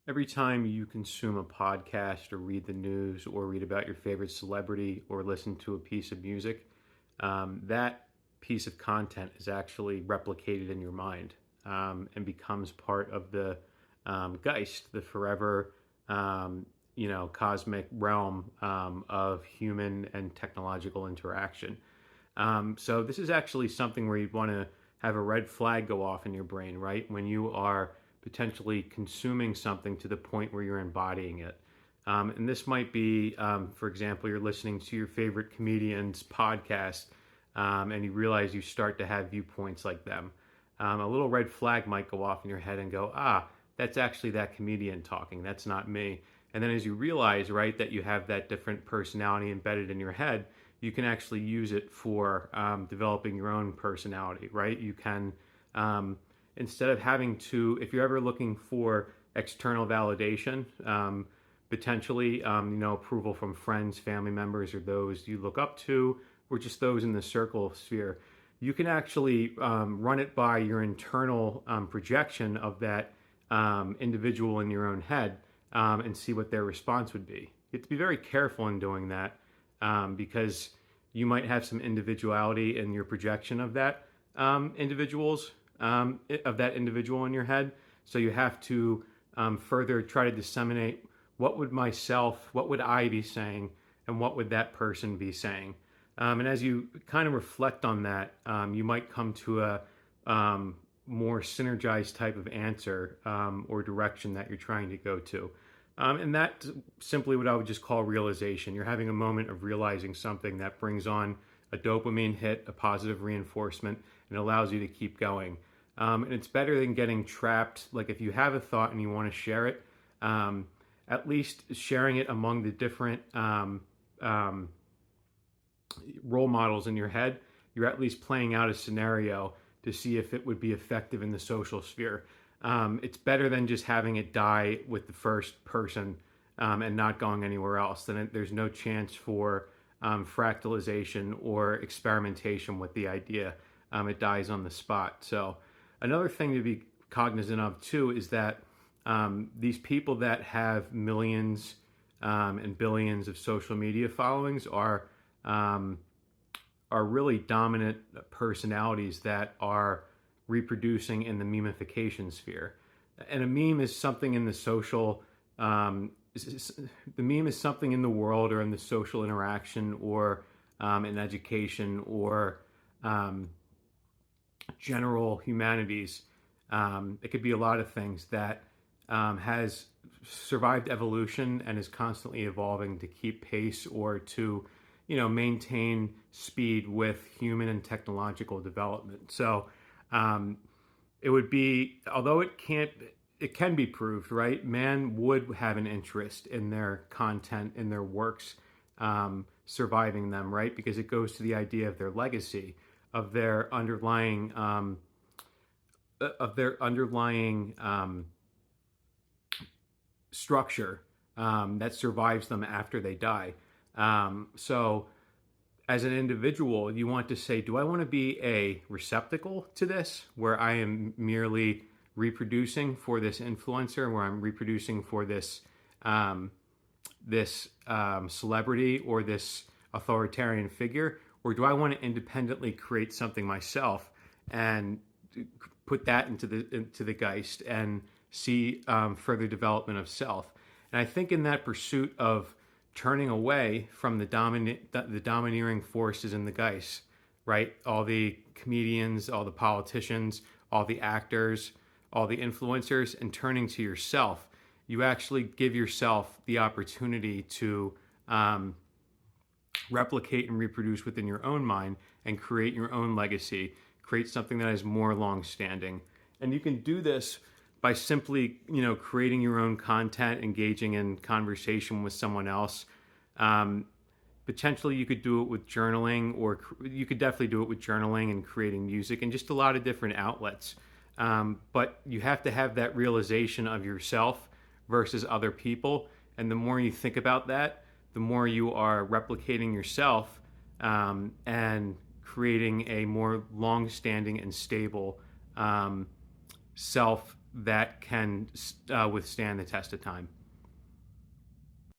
Every time you consume a podcast or read the news or read about your favorite celebrity or listen to a piece of music, that piece of content is actually replicated in your mind and becomes part of the Geist, the forever, cosmic realm of human and technological interaction. So this is actually something where you want to have a red flag go off in your brain, right? When you are potentially consuming something to the point where you're embodying it. And this might be, for example, you're listening to your favorite comedian's podcast and you realize you start to have viewpoints like them. A little red flag might go off in your head and go, that's actually that comedian talking. That's not me. And then as you realize, right, that you have that different personality embedded in your head, you can actually use it for developing your own personality, right? You can, instead of having to, if you're ever looking for external validation, potentially, approval from friends, family members, or those you look up to, or just those in the circle sphere, you can actually run it by your internal projection of that individual in your own head and see what their response would be. You have to be very careful in doing that because you might have some individuality in your projection of that individual in your head. So you have to further try to disseminate what would I be saying, and what would that person be saying. And as you kind of reflect on that, you might come to a more synergized type of answer or direction that you're trying to go to. And that's simply what I would just call realization. You're having a moment of realizing something that brings on a dopamine hit, a positive reinforcement, and allows you to keep going. And it's better than getting trapped. Like if you have a thought and you want to share it, at least sharing it among the different role models in your head, you're at least playing out a scenario to see if it would be effective in the social sphere. It's better than just having it die with the first person and not going anywhere else. Then there's no chance for fractalization or experimentation with the idea. It dies on the spot. So another thing to be cognizant of too is that these people that have millions and billions of social media followings are really dominant personalities that are reproducing in the memification sphere. And a meme is something in the social, the meme is something in the world or in the social interaction or in education or general humanities. It could be a lot of things that has survived evolution and is constantly evolving to keep pace or to maintain speed with human and technological development. So it would be, although it can be proved, right? Man would have an interest in their content, in their works, surviving them, right? Because it goes to the idea of their legacy, of their underlying structure that survives them after they die. So as an individual, you want to say, do I want to be a receptacle to this, where I am merely reproducing for this influencer, where I'm reproducing for this celebrity or this authoritarian figure, or do I want to independently create something myself and put that into the Geist and see further development of self? And I think in that pursuit of turning away from the domineering forces in the Geist, right? All the comedians, all the politicians, all the actors, all the influencers, and turning to yourself, you actually give yourself the opportunity to replicate and reproduce within your own mind and create your own legacy, create something that is more long-standing. And you can do this by simply, creating your own content, engaging in conversation with someone else. Potentially you could do it with journaling, or you could definitely do it with journaling and creating music and just a lot of different outlets. But you have to have that realization of yourself versus other people. And the more you think about that, the more you are replicating yourself and creating a more long-standing and stable self that can withstand the test of time.